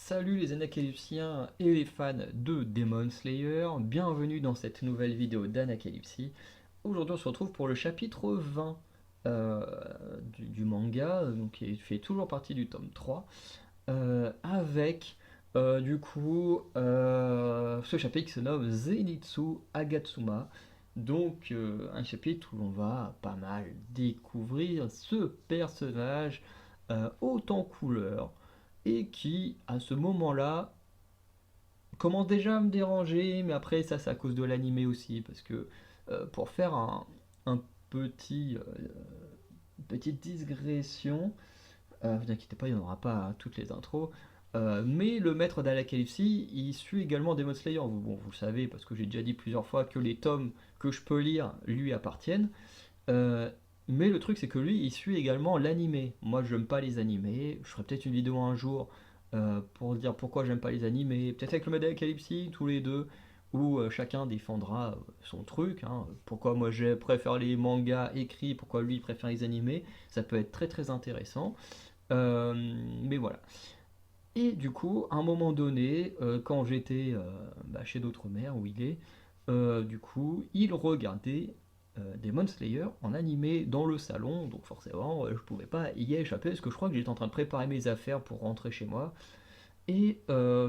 Salut les Anacalypsiens et les fans de Demon Slayer, bienvenue dans cette nouvelle vidéo d'Anacalypsie. Aujourd'hui on se retrouve pour le chapitre 20 euh, du manga, donc qui fait toujours partie du tome 3, avec ce chapitre qui se nomme Zenitsu Agatsuma. Donc un chapitre où on va pas mal découvrir ce personnage haut en couleur et qui, à ce moment-là, commence déjà à me déranger, mais après, ça, c'est à cause de l'animé aussi, parce que pour faire un petit, petite digression, vous inquiétez pas, il n'y en aura pas à toutes les intros, mais le maître d'Alacalypsie, il suit également Demon Slayer. Vous le savez, parce que j'ai déjà dit plusieurs fois que les tomes que je peux lire lui appartiennent. Euh, mais le truc, c'est que lui, il suit également l'animé. Moi, je n'aime pas les animés. Je ferai peut-être une vidéo un jour pour dire pourquoi j'aime pas les animés. Peut-être avec le modèle Calypsy, tous les deux, où chacun défendra son truc, hein. Pourquoi moi je préfère les mangas écrits, pourquoi lui il préfère les animés. Ça peut être très très intéressant. Euh, mais voilà. Et du coup, à un moment donné, quand j'étais chez d'autres mères, où il est, du coup, il regardait Demon Slayer en animé dans le salon, donc forcément, je pouvais pas y échapper, parce que je crois que j'étais en train de préparer mes affaires pour rentrer chez moi. Et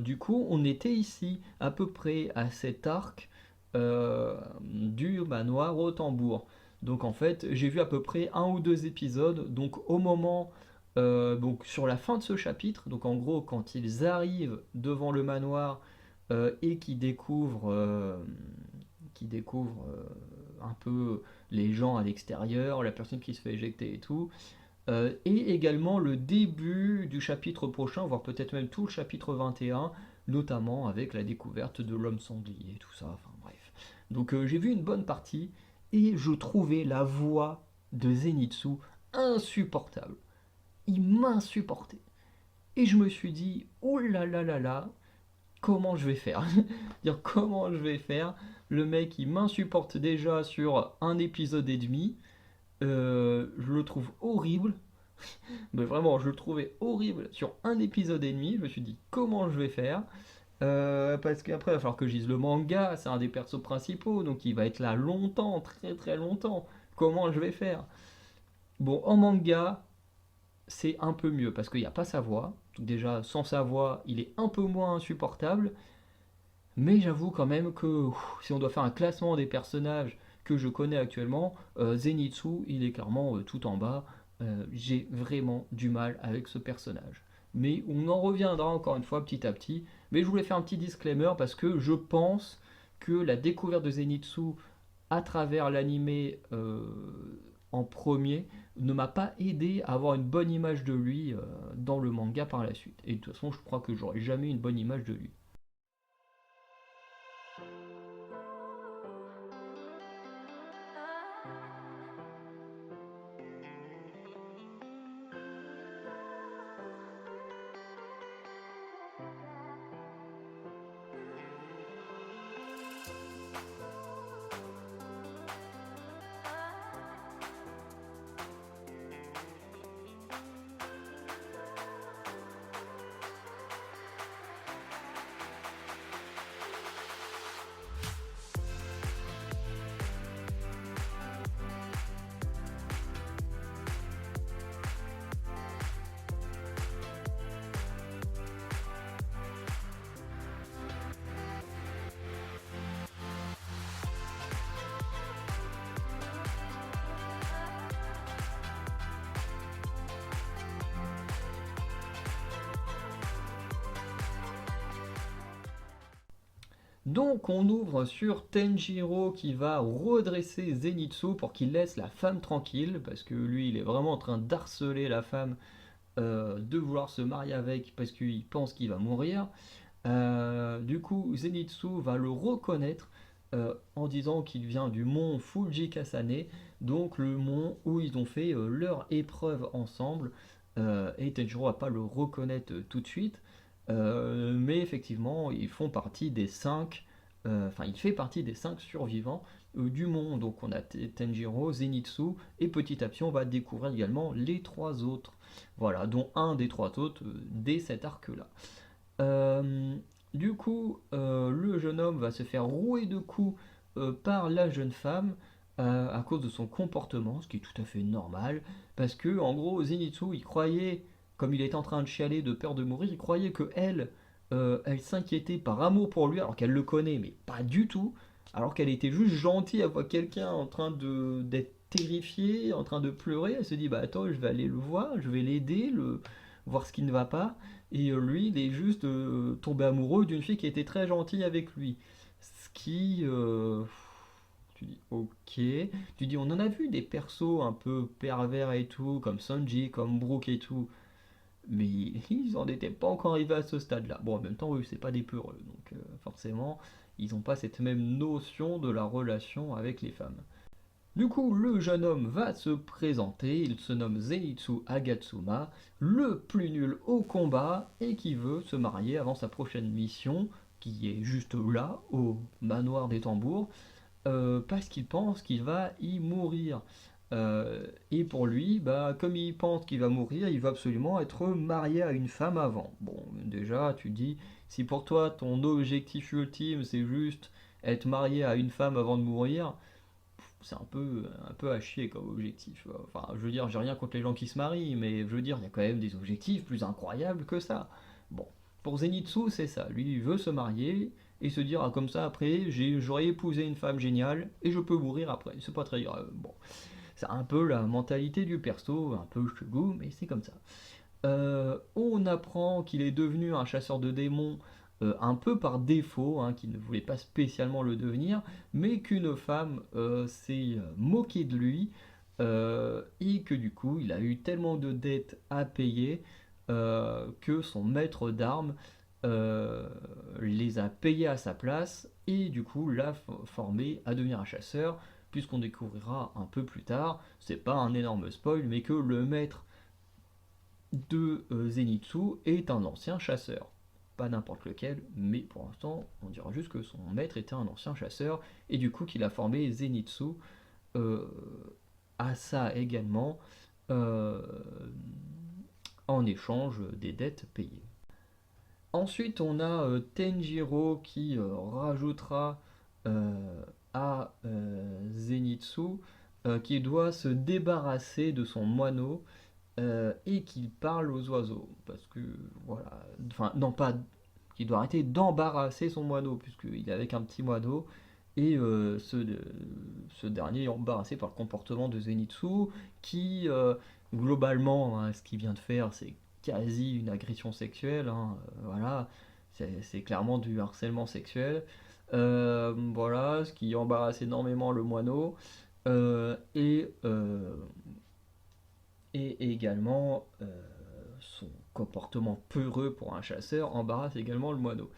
du coup, on était ici, à peu près à cet arc du manoir au tambour. Donc en fait, j'ai vu à peu près un ou deux épisodes. Donc au moment, donc sur la fin de ce chapitre, donc en gros, quand ils arrivent devant le manoir et qu'ils découvrent un peu les gens à l'extérieur, la personne qui se fait éjecter et tout, et également le début du chapitre prochain, voire peut-être même tout le chapitre 21, notamment avec la découverte de l'homme sanglier, tout ça, enfin bref. Donc j'ai vu une bonne partie, et je trouvais la voix de Zenitsu insupportable. Il m'insupportait. Et je me suis dit, oh là là là là, comment je vais faire? Dire comment je vais faire? Le mec il m'insupporte déjà sur un épisode et demi. Je le trouve horrible. Mais vraiment, je le trouvais horrible sur un épisode et demi. Je me suis dit, comment je vais faire? Parce qu'après, il va falloir que je lise le manga. C'est un des persos principaux, donc il va être là longtemps, très très longtemps. Comment je vais faire? Bon, en manga, c'est un peu mieux parce qu'il n'y a pas sa voix. Donc déjà, sans sa voix, il est un peu moins insupportable. Mais j'avoue quand même que si on doit faire un classement des personnages que je connais actuellement, Zenitsu, il est clairement tout en bas. J'ai vraiment du mal avec ce personnage. Mais on en reviendra encore une fois petit à petit. Mais je voulais faire un petit disclaimer parce que je pense que la découverte de Zenitsu à travers l'animé en premier ne m'a pas aidé à avoir une bonne image de lui dans le manga par la suite. Et de toute façon, je crois que j'aurai jamais une bonne image de lui. Donc on ouvre sur Tenjiro qui va redresser Zenitsu pour qu'il laisse la femme tranquille, parce que lui il est vraiment en train d'harceler la femme, de vouloir se marier avec parce qu'il pense qu'il va mourir. Du coup Zenitsu va le reconnaître en disant qu'il vient du mont Fujikasane, donc le mont où ils ont fait leur épreuve ensemble, et Tenjiro va pas le reconnaître tout de suite. Mais effectivement, ils font partie des 5, enfin, il fait partie des 5 survivants du monde. Donc, on a Tenjiro, Zenitsu, et petit à petit, on va découvrir également les 3 autres. Voilà, dont un des 3 autres dès cet arc-là. Euh, le jeune homme va se faire rouer de coups par la jeune femme à cause de son comportement, ce qui est tout à fait normal, parce que en gros Zenitsu il croyait, comme il était en train de chialer de peur de mourir, il croyait que elle s'inquiétait par amour pour lui alors qu'elle le connaît, mais pas du tout, alors qu'elle était juste gentille à voir quelqu'un en train de d'être terrifié, en train de pleurer, elle se dit bah attends je vais aller le voir, je vais l'aider, voir ce qui ne va pas. Et lui, il est juste tombé amoureux d'une fille qui était très gentille avec lui. Ce qui... tu dis, ok. Tu dis, on en a vu des persos un peu pervers et tout, comme Sanji, comme Brook et tout. Mais ils n'en étaient pas encore arrivés à ce stade-là. Bon, en même temps, eux, c'est pas des peureux. Donc, forcément, ils n'ont pas cette même notion de la relation avec les femmes. Du coup, le jeune homme va se présenter, il se nomme Zenitsu Agatsuma, le plus nul au combat et qui veut se marier avant sa prochaine mission, qui est juste là, au manoir des tambours, parce qu'il pense qu'il va y mourir. Et pour lui, bah, comme il pense qu'il va mourir, il va absolument être marié à une femme avant. Bon, déjà, tu dis, si pour toi ton objectif ultime c'est juste être marié à une femme avant de mourir, c'est un peu à chier comme objectif. Enfin, je veux dire, j'ai rien contre les gens qui se marient, mais je veux dire, il y a quand même des objectifs plus incroyables que ça. Bon, pour Zenitsu, c'est ça. Lui, il veut se marier et se dire, ah, comme ça, après, j'aurais épousé une femme géniale et je peux mourir après. C'est pas très grave. Bon, c'est un peu la mentalité du perso, un peu chelou, mais c'est comme ça. On apprend qu'il est devenu un chasseur de démons un peu par défaut, hein, qu'il ne voulait pas spécialement le devenir, mais qu'une femme s'est moquée de lui et que du coup il a eu tellement de dettes à payer que son maître d'armes les a payées à sa place et du coup l'a formé à devenir un chasseur, puisqu'on découvrira un peu plus tard, c'est pas un énorme spoil, mais que le maître de Zenitsu est un ancien chasseur. Pas n'importe lequel, mais pour l'instant, on dira juste que son maître était un ancien chasseur, et du coup qu'il a formé Zenitsu euh, à ça également, euh, en échange des dettes payées. Ensuite, on a Tenjiro qui rajoutera à Zenitsu qui doit se débarrasser de son moineau et qu'il parle aux oiseaux. Parce que, voilà, enfin, non pas, qu'il doit arrêter d'embarrasser son moineau, puisqu'il est avec un petit moineau, et ce dernier est embarrassé par le comportement de Zenitsu, qui, globalement, hein, ce qu'il vient de faire, c'est quasi une agression sexuelle, hein, voilà, c'est clairement du harcèlement sexuel. Voilà, ce qui embarrasse énormément le moineau. Euh, et, euh, et également, son comportement peureux pour un chasseur embarrasse également le moineau.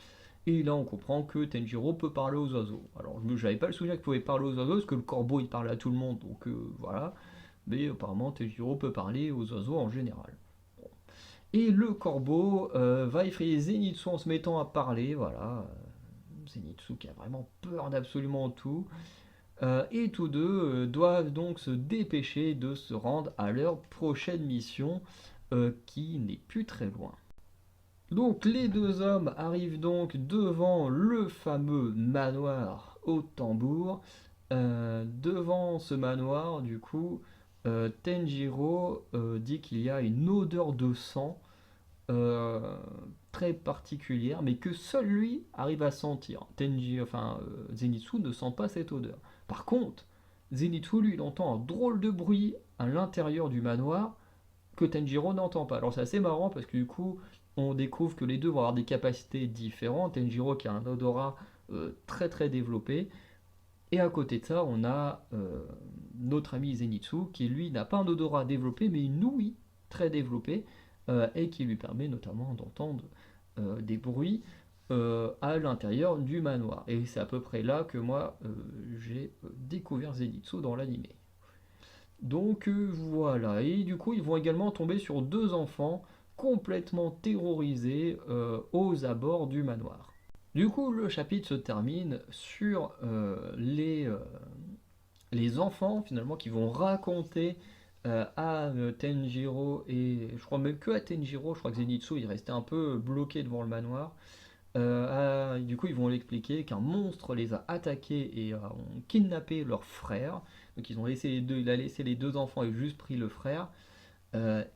Et là, on comprend que Tenjiro peut parler aux oiseaux. Alors, je n'avais pas le souvenir qu'il pouvait parler aux oiseaux, parce que le corbeau, il parle à tout le monde, donc voilà. Mais apparemment, Tenjiro peut parler aux oiseaux en général. Et le corbeau va effrayer Zenitsu en se mettant à parler, voilà. Zenitsu qui a vraiment peur d'absolument tout. Et tous deux doivent donc se dépêcher de se rendre à leur prochaine mission qui n'est plus très loin. Donc les deux hommes arrivent donc devant le fameux manoir au tambour. Devant ce manoir, du coup, Tenjiro dit qu'il y a une odeur de sang euh, très particulière, mais que seul lui arrive à sentir. Zenitsu ne sent pas cette odeur. Par contre, Zenitsu, lui, il entend un drôle de bruit à l'intérieur du manoir que Tenjiro n'entend pas. Alors c'est assez marrant parce que du coup, on découvre que les deux vont avoir des capacités différentes. Tenjiro qui a un odorat très très développé. Et à côté de ça, on a notre ami Zenitsu qui lui n'a pas un odorat développé, mais une ouïe très développée et qui lui permet notamment d'entendre des bruits à l'intérieur du manoir. Et c'est à peu près là que moi j'ai découvert Zenitsu dans l'anime. Donc voilà, et du coup ils vont également tomber sur deux enfants complètement terrorisés aux abords du manoir. Du coup le chapitre se termine sur les enfants finalement qui vont raconter à Tenjiro, et je crois même que à Tenjiro, je crois que Zenitsu il restait un peu bloqué devant le manoir. Du coup, ils vont l'expliquer qu'un monstre les a attaqués et ont kidnappé leur frère. Donc, ils ont laissé les deux, il a laissé les deux enfants et juste pris le frère.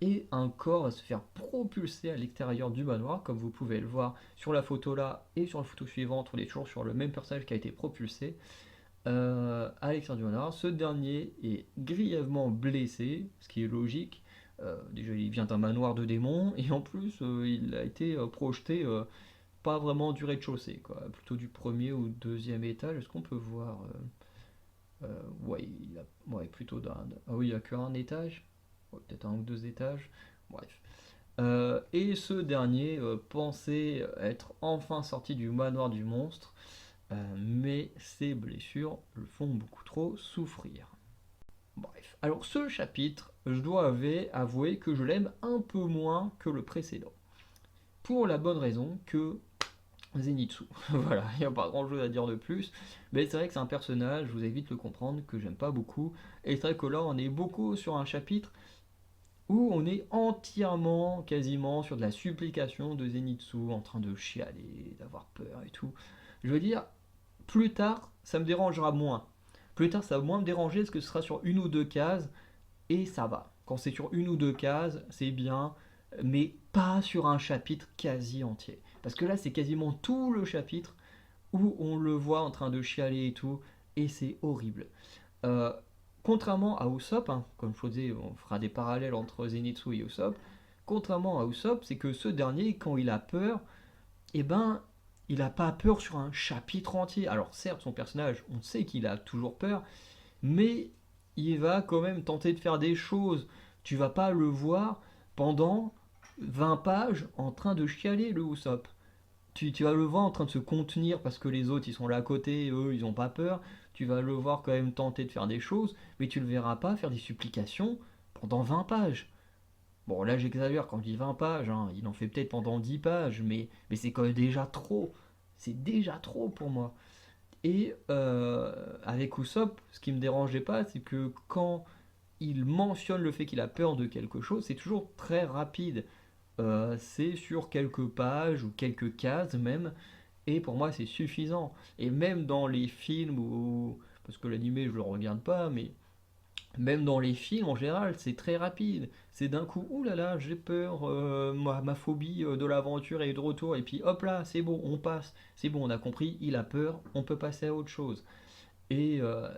Et un corps va se faire propulser à l'extérieur du manoir, comme vous pouvez le voir sur la photo là et sur la photo suivante. On est toujours sur le même personnage qui a été propulsé à l'extérieur du manoir. Ce dernier est grièvement blessé, ce qui est logique. Déjà, il vient d'un manoir de démons et en plus, il a été projeté pas vraiment du rez-de-chaussée, quoi, plutôt du premier ou deuxième étage. Est-ce qu'on peut voir ouais, ouais, plutôt ah oui, il n'y a qu'un étage, ouais, peut-être un ou deux étages. Bref. Et ce dernier pensait être enfin sorti du manoir du monstre, mais ses blessures le font beaucoup trop souffrir. Bref. Alors ce chapitre, je dois avouer que je l'aime un peu moins que le précédent. Pour la bonne raison que Zenitsu. Voilà, il n'y a pas grand chose à dire de plus. Mais c'est vrai que c'est un personnage, vous allez vite le comprendre, que j'aime pas beaucoup. Et c'est vrai que là, on est beaucoup sur un chapitre où on est entièrement, quasiment, sur de la supplication de Zenitsu, en train de chialer, d'avoir peur et tout. Je veux dire, plus tard, ça me dérangera moins. Plus tard, ça va moins me déranger parce que ce sera sur une ou deux cases et ça va. Quand c'est sur une ou deux cases, c'est bien, mais pas sur un chapitre quasi entier. Parce que là, c'est quasiment tout le chapitre où on le voit en train de chialer et tout, et c'est horrible. Euh, Contrairement à Usopp, hein, comme je disais, on fera des parallèles entre Zenitsu et Usopp, contrairement à Usopp, c'est que ce dernier, quand il a peur, eh ben, il n'a pas peur sur un chapitre entier. Alors certes, son personnage, on sait qu'il a toujours peur, mais il va quand même tenter de faire des choses. Tu vas pas le voir pendant 20 pages en train de chialer, le Usopp. Tu vas le voir en train de se contenir parce que les autres ils sont là à côté, eux ils ont pas peur. Tu vas le voir quand même tenter de faire des choses, mais tu le verras pas faire des supplications pendant 20 pages. Bon, là j'exagère quand je dis 20 pages, hein, il en fait peut-être pendant 10 pages, mais c'est quand même déjà trop. C'est déjà trop pour moi. Et avec Usopp, ce qui me dérangeait pas, c'est que quand il mentionne le fait qu'il a peur de quelque chose, c'est toujours très rapide. C'est sur quelques pages ou quelques cases même, et pour moi c'est suffisant. Et même dans les films, parce que l'animé je le regarde pas, mais même dans les films en général c'est très rapide. C'est d'un coup, oulala, j'ai peur, ma phobie de l'aventure est de retour, et puis hop là, c'est bon, on passe, c'est bon, on a compris, il a peur, on peut passer à autre chose. Et, euh,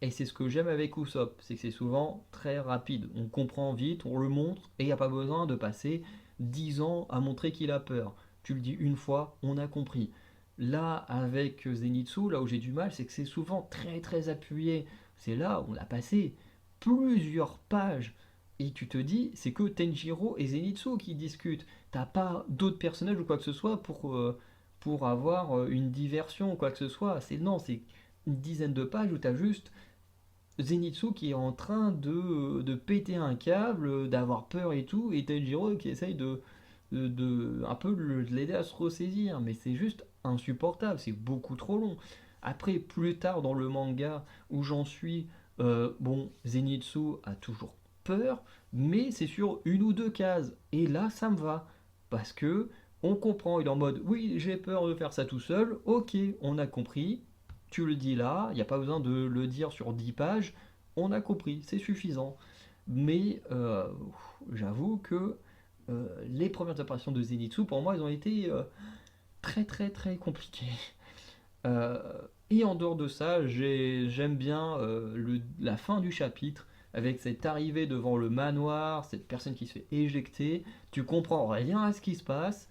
et c'est ce que j'aime avec Usopp, c'est que c'est souvent très rapide. On comprend vite, on le montre, et il n'y a pas besoin de passer 10 ans à montrer qu'il a peur. Tu le dis une fois, on a compris. Là, avec Zenitsu, là où j'ai du mal, c'est que c'est souvent très très appuyé. C'est là où on a passé plusieurs pages. Et tu te dis, c'est que Tenjiro et Zenitsu qui discutent. T'as pas d'autres personnages ou quoi que ce soit pour avoir une diversion ou quoi que ce soit. Non, c'est une dizaine de pages où t'as juste Zenitsu qui est en train de péter un câble, d'avoir peur et tout, et Tanjiro qui essaye un peu de l'aider à se ressaisir, mais c'est juste insupportable, c'est beaucoup trop long. Après, plus tard dans le manga où j'en suis, bon, Zenitsu a toujours peur, mais c'est sur une ou deux cases, et là ça me va, parce que on comprend, il est en mode, oui, j'ai peur de faire ça tout seul, ok, on a compris, tu le dis là, il n'y a pas besoin de le dire sur 10 pages, on a compris, c'est suffisant. Mais j'avoue que les premières apparitions de Zenitsu, pour moi, elles ont été très très très compliquées. Euh, et en dehors de ça, j'aime bien la fin du chapitre, avec cette arrivée devant le manoir, cette personne qui se fait éjecter, tu comprends rien à ce qui se passe,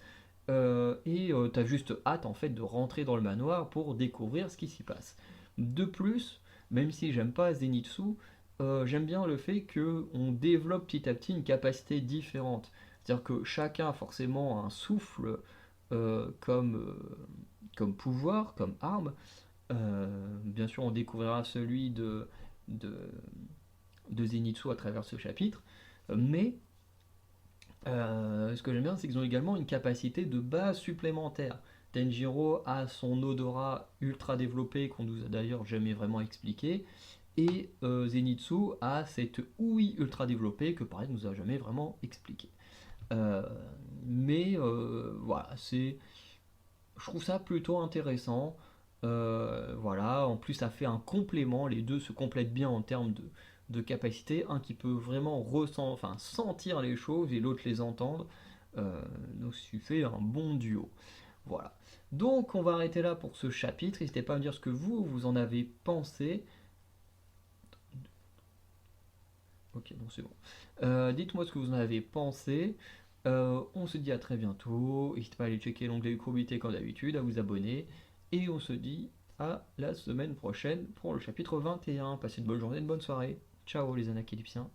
et tu as juste hâte en fait de rentrer dans le manoir pour découvrir ce qui s'y passe. De plus, même si j'aime pas Zenitsu, j'aime bien le fait qu'on développe petit à petit une capacité différente. C'est-à-dire que chacun a forcément un souffle comme pouvoir, comme arme. Bien sûr, on découvrira celui de, de Zenitsu à travers ce chapitre, mais ce que j'aime bien, c'est qu'ils ont également une capacité de base supplémentaire. Tenjiro a son odorat ultra développé qu'on nous a d'ailleurs jamais vraiment expliqué. et Zenitsu a cette ouïe ultra développée que pareil nous a jamais vraiment expliqué. Euh, voilà, je trouve ça plutôt intéressant. Voilà, en plus ça fait un complément, les deux se complètent bien en termes de capacité, un qui peut vraiment sentir les choses et l'autre les entendre. Donc ça fait un bon duo. Voilà. Donc on va arrêter là pour ce chapitre. N'hésitez pas à me dire ce que vous en avez pensé. Ok, bon c'est bon. Dites-moi ce que vous en avez pensé. On se dit à très bientôt. N'hésitez pas à aller checker l'onglet Ucrobité comme d'habitude, à vous abonner. Et on se dit à la semaine prochaine pour le chapitre 21. Passez une bonne journée, une bonne soirée. Ciao les anakélypsiens.